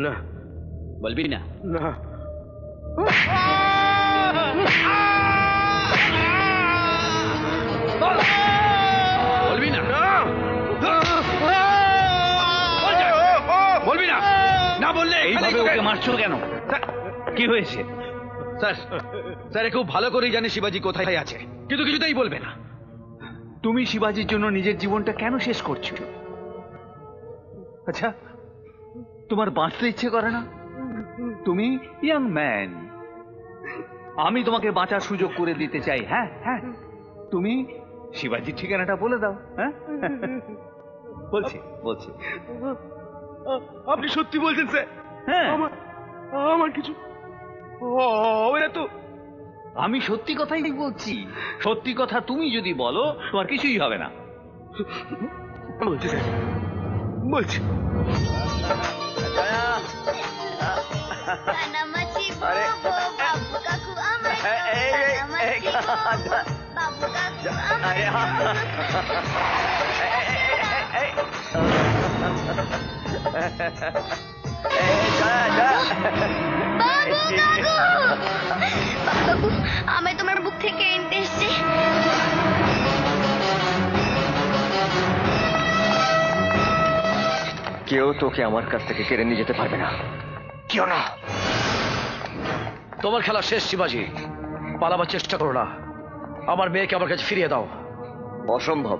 না, বলবি না? না। বলবি না? বলবি না? না বললে এইভাবে ওকে মারছো কেন? কি হয়েছে? স্যার, স্যার খুব ভালো করেই জানে শিবাজি কোথায় আছে, কিন্তু কিছুতেই বলবে না। তুমি শিবাজির জন্য নিজের জীবনটা কেন শেষ করছো? আচ্ছা, তোমার বাঁচতে ইচ্ছে করে না? তুমি ইয়াং ম্যান, আমি তোমাকে বাঁচার সুযোগ করে দিতে চাই। হ্যাঁ হ্যাঁ, তুমি শিবাজির ঠিকানাটা বলে দাও। হ্যাঁ, বলছি বলছি। আপনি সত্যি বলছেন স্যার? হ্যাঁ, আমার কিছু হবে না তো? আমি সত্যি কথাই বলছি। সত্যি কথা তুমি যদি বলো তোমার কিছুই হবে না। বলছি স্যার, বলছি। কানামাছি বাবু কাকু আমার, কানামাছি বাবু কাকু আমার। বাবু কাকু, আমি তোমার বুক থেকে এনতে এসছি। কেউ তোকে আমার কাছ থেকে কেড়ে নিয়ে যেতে পারবে না। কেউ না। তোমার খেলা শেষ শিবাজি, পালাবার চেষ্টা করো না। আমার মেয়েকে আমার কাছে ফিরিয়ে দাও। অসম্ভব,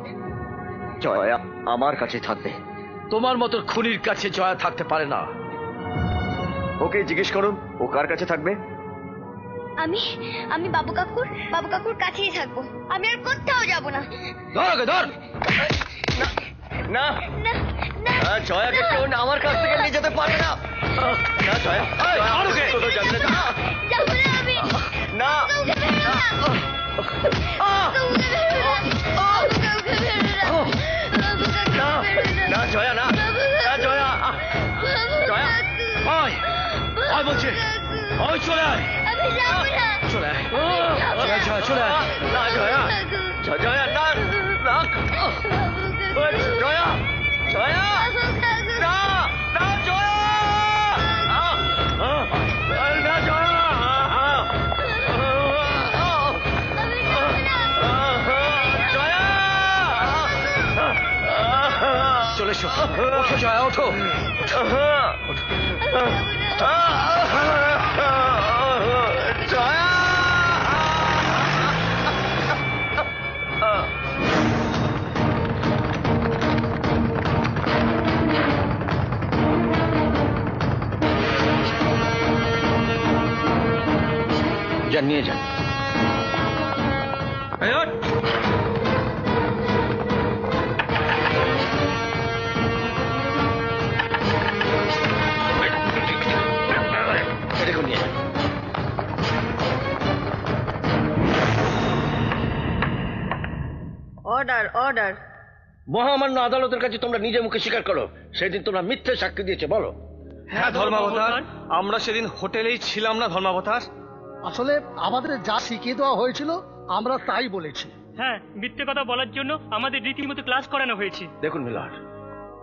জয়া আমার কাছে থাকবে। তোমার মতো খুনির কাছে জয়া থাকতে পারে না। ওকে জিজ্ঞেস করুন ও কার কাছে থাকবে। আমি বাবু কাকুর কাছেই থাকবো। আমি আর কোথাও যাব না। ধর ওকে, ধর। না না, জয়াকে কেউ না আমার কাছ থেকে নিয়ে যেতে পারবে না। না জয়া, কোথাও যাবে না। যাবো না আমি। না না জয়া, না না জয়া, জয়া আয় আয় বলছি, ওই চলে আয়। আমি যাবো না। চলে আয়, জয়া চলে আয়। না জয়া, জয়া না না, জয়া জয়া, না না জয়া, না জয়া। এসো ওঠো জয়া ওঠো জয়া যান নিয়ে যান দেখুন নিয়ে যান অর্ডার অর্ডার মহামান্য আদালতের কাছে তোমরা নিজে মুখে স্বীকার করো সেদিন তোমরা মিথ্যে সাক্ষী দিয়েছে বলো। হ্যাঁ ধর্মাবতার, আমরা সেদিন হোটেলেই ছিলাম না ধর্মাবতার। আসলে আমাদের যা শিখিয়ে দেওয়া হয়েছিল আমরা তাই বলেছি। হ্যাঁ, মিথ্যে কথা বলার জন্য আমাদের রীতিমতো ক্লাস করানো হয়েছে। দেখুন মিলার,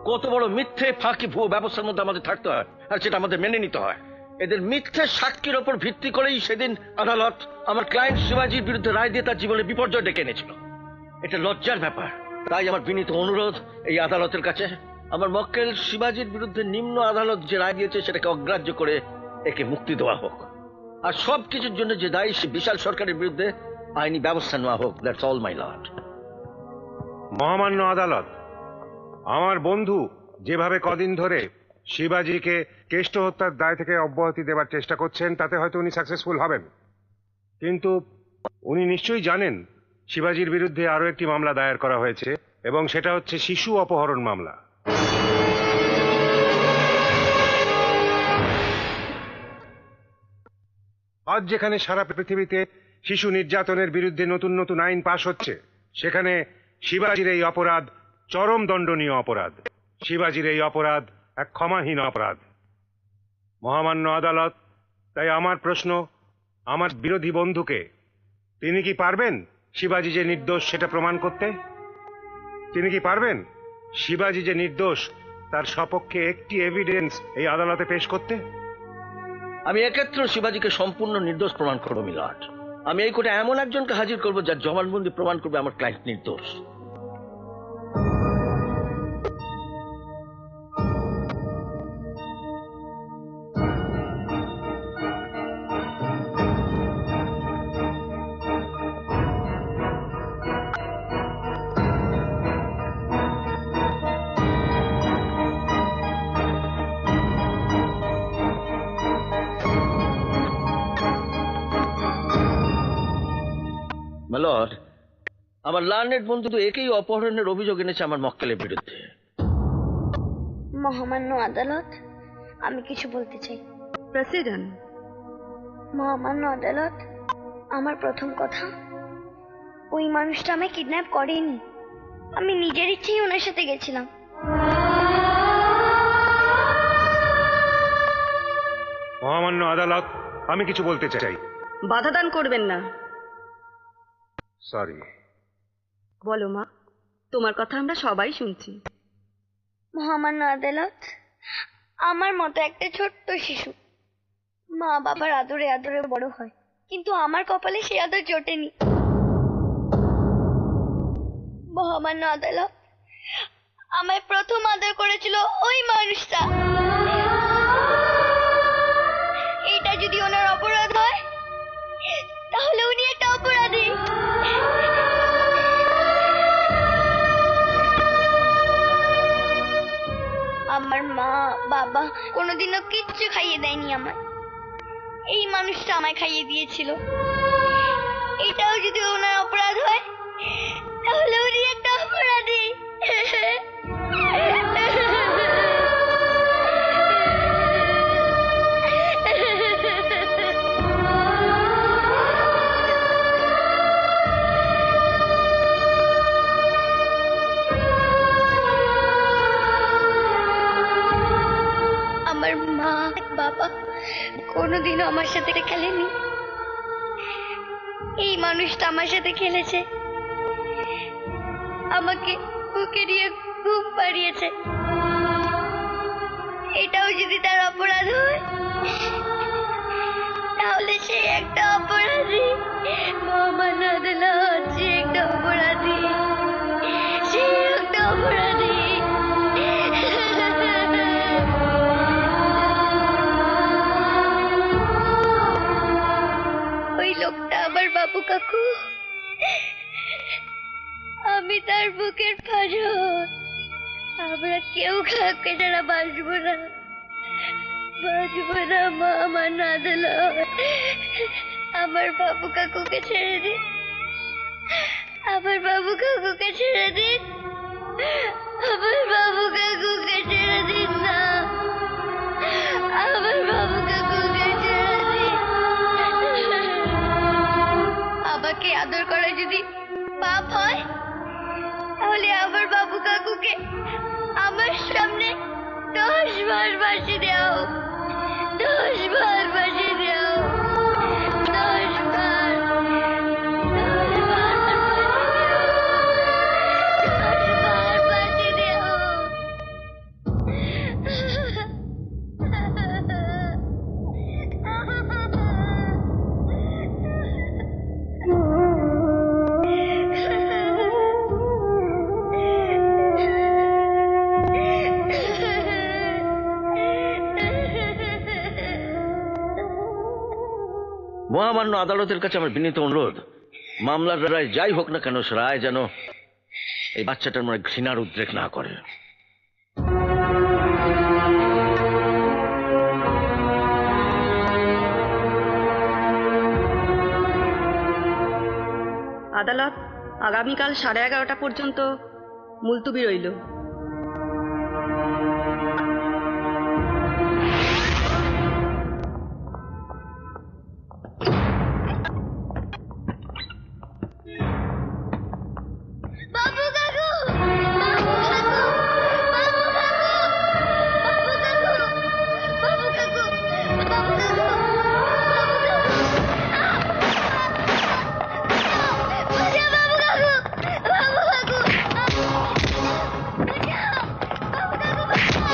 কত বড় মিথ্যে ফাঁকি ভুয়ো ব্যবস্থার মধ্যে আমাদের থাকতে হয়, আর সেটা আমাদের মেনে নিতে হয়। এদের মিথ্যে সাক্ষীর ওপর ভিত্তি করেই সেদিন আদালত আমার ক্লায়েন্ট শিবাজির বিরুদ্ধে রায় দিয়ে তার জীবনে বিপর্যয় ডেকে এনেছিল। এটা লজ্জার ব্যাপার। তাই আমার বিনীত অনুরোধ এই আদালতের কাছে, আমার মক্কেল শিবাজির বিরুদ্ধে নিম্ন আদালত যে রায় দিয়েছে সেটাকে অগ্রাহ্য করে একে মুক্তি দেওয়া হোক, আর সব কিছুর জন্য যে দায়ী সে বিশাল সরকারের বিরুদ্ধে আইনি ব্যবস্থা নেওয়া হোক। That's all my lord. মহামান্য আদালত, আমার বন্ধু যেভাবে কদিন ধরে শিবাজিকে কেষ্ট হত্যার দায় থেকে অব্যাহতি দেবার চেষ্টা করছেন তাতে হয়তো উনি সাকসেসফুল হবেন, কিন্তু উনি নিশ্চয়ই জানেন শিবাজির বিরুদ্ধে আরো একটি মামলা দায়ের করা হয়েছে এবং সেটা হচ্ছে শিশু অপহরণ মামলা। আজ যেখানে সারা পৃথিবীতে শিশু নির্যাতনের বিরুদ্ধে নতুন নতুন আইন পাশ হচ্ছে, সেখানে শিবাজির এই অপরাধ চরম দণ্ডনীয় অপরাধ। শিবাজির এই অপরাধ এক ক্ষমাহীন অপরাধ। মহামান্য আদালত, তাই আমার প্রশ্ন আমার বিরোধী বন্ধুকে, তিনি কি পারবেন শিবাজি যে নির্দোষ সেটা প্রমাণ করতে? তিনি কি পারবেন শিবাজি যে নির্দোষ তার সপক্ষে একটি এভিডেন্স এই আদালতে পেশ করতে? আমি এক্ষেত্রে শিবাজিকে সম্পূর্ণ নির্দোষ প্রমাণ করবো মিলর্ড। আমি এই কোর্টে এমন একজনকে হাজির করবো যার জবানবন্দি প্রমাণ করবে আমার ক্লায়েন্ট নির্দোষ। লর্ড, আমার লার্নেড বন্ধু তো একেই অপহরণের অভিযোগ এনেছে আমার মক্কেলের বিরুদ্ধে। মহামান্য আদালত, আমি কিছু বলতে চাই। প্রেসিডেন্ট। মহামান্য আদালত, আমার প্রথম কথা, ওই মানুষটা আমায় কিডন্যাপ করেনি, আমি নিজের ইচ্ছেই ওনার সাথে গেছিলাম। মহামান্য আদালত, আমি কিছু বলতে চাই। বাধা দান করবেন না। সরি। বলো মা, তোমার কথা আমরা সবাই শুনছি। মহামান্য আদালত, আমার মতো একটা ছোট্ট শিশু মা বাবার আদরে আদরে বড় হয়, কিন্তু আমার কপালে সে আদর জোটেনি। মহামান্য আদালত, আমায় প্রথম আদর করেছিল ওই মানুষটা। এটা যদি ওনার অপরাধ হয় তাহলে উনি একটা অপরাধী। আমার মা বাবা কোনোদিনও কিচ্ছু খাইয়ে দেয়নি আমায়, এই মানুষটা আমায় খাইয়ে দিয়েছিল। এটাও যদি ওনার অপরাধ হয় তাহলে উনি একটা অপরাধী। আমার মা বাবা কোনোদিনও আমার সাথে খেলেনি, এই মানুষটা আমার সাথে খেলেছে, আমাকে বুকে নিয়ে ঘুম পাড়িয়েছে। এটাও যদি তার অপরাধ হয় তাহলে সে একটা অপরাধী। মহামান্য আদালত, সে একটা অপরাধী, সে একটা অপরাধী। আমরা কেউ কাউকে ছাড়া বাঁচবো না, বাঁচবো না মা। আমার না দিলে আমার বাবু কাকুকে ছেড়ে দিন, আমার বাবু কাকুকে ছেড়ে দিন, আমার বাবু কাকুকে ছেড়ে দিন না, আমার বাবু কাকুকে ছেড়ে দিন। আমাকে আদর করা যদি পাপ হয় তাহলে আমার বাবু কাকুকে আমার সামনে 10 বার বাঁশি দাও, 10 বার বাঁশি দাও, 10 বার, 10 বার বাঁশি দাও। মহামান্য আদালতের কাছে আমার বিনীত অনুরোধ, মামলার রায় যাই হোক না কেন, সে রায় যেন এই বাচ্চাটার মনে ঘৃণার উদ্রেক না করে। আদালত আগামীকাল 11:30 পর্যন্ত মুলতুবি রইল। বাবু কাকু, বাবু কাকু, বাবু কাকু, বাবু কাকু, বাবু কাকু, বাবু কাকু, বাবু কাকু, বাবু কাকু,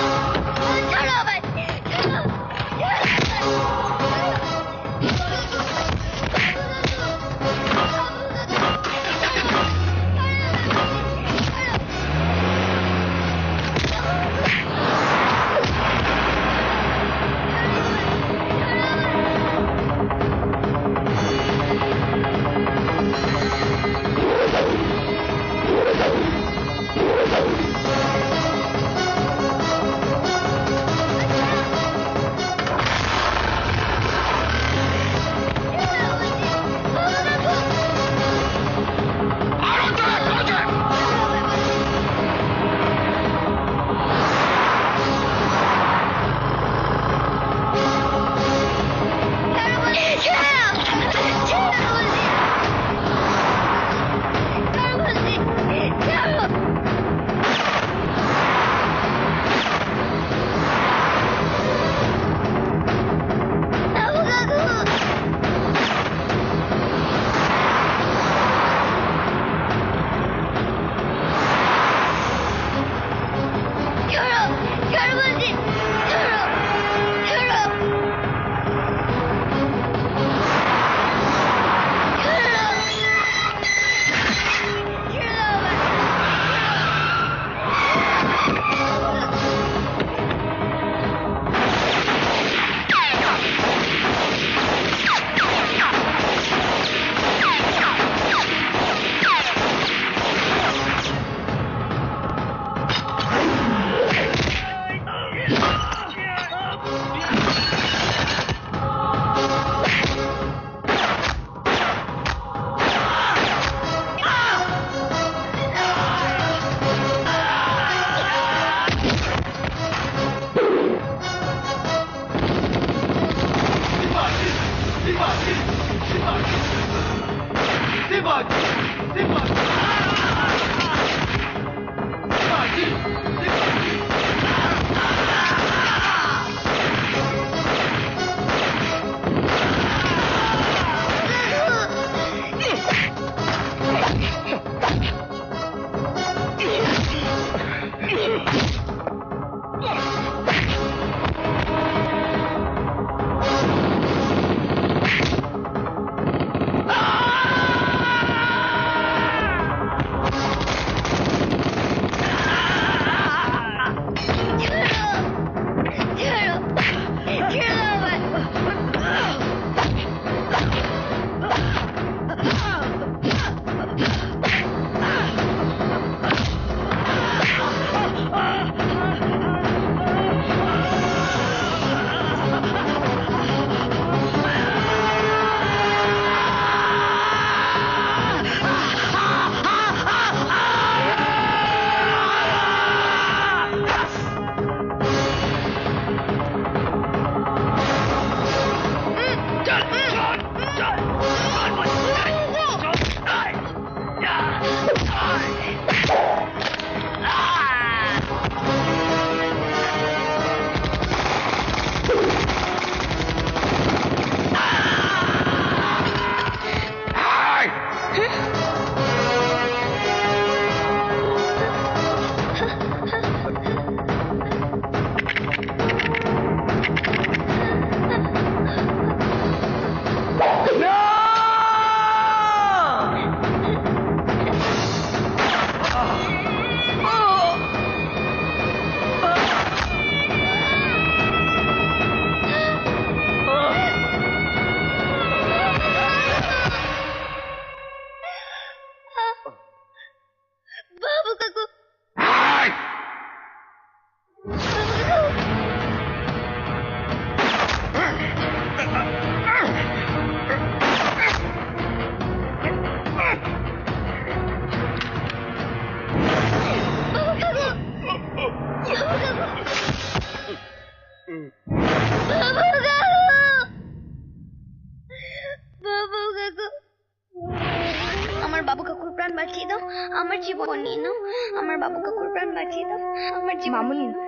জীবন নিয়ে নাও, আমার বাবু কাকুর প্রাণ বাঁচিয়ে দাও, আমার জীবন মামুনি, নিয়ে নাও,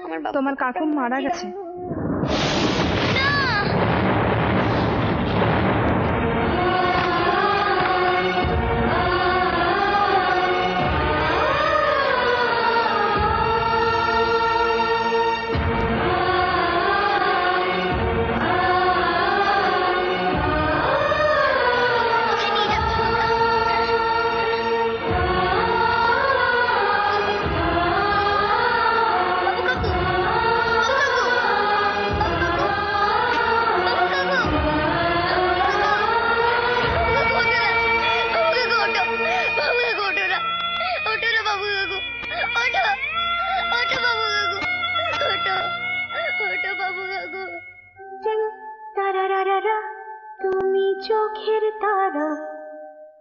আমার বাবু তোমার কাকু মারা গেছে। তুমি চোখের তারা,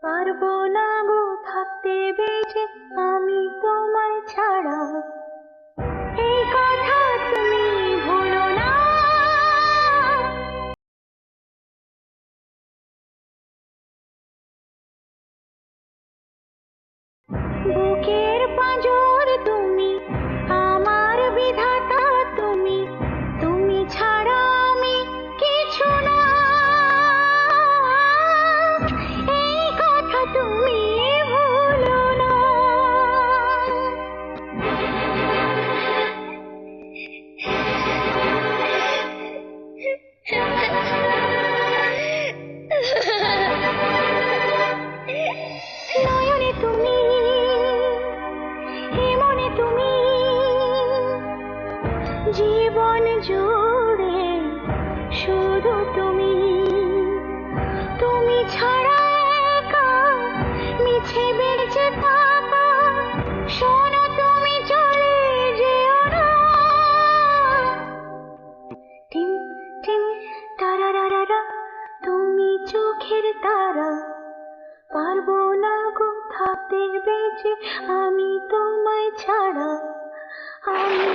পারবো না গো থাকতে বেঁচে আমি তোমায় ছাড়া, এই কথা তুমি ভুলো না। বুকের পাঁজর তুমি, আমার বিধাতা তুমি, তুমি ছাড়া আমি কিছু না, এই কথা তুমি ভুলো না। নয়নে তুমি, মনে তুমি, জীবন জুড়ে শুধু তুমি, তুমি ছাড়া একা মিছে বেড়েছে থাকা, শোনো তুমি চলে যেও না। টিম টিম তারারারা, তুমি চোখের তারা, পারবো না গো থাকতে বেঁচে আমি তোমায় ছাড়া, আমি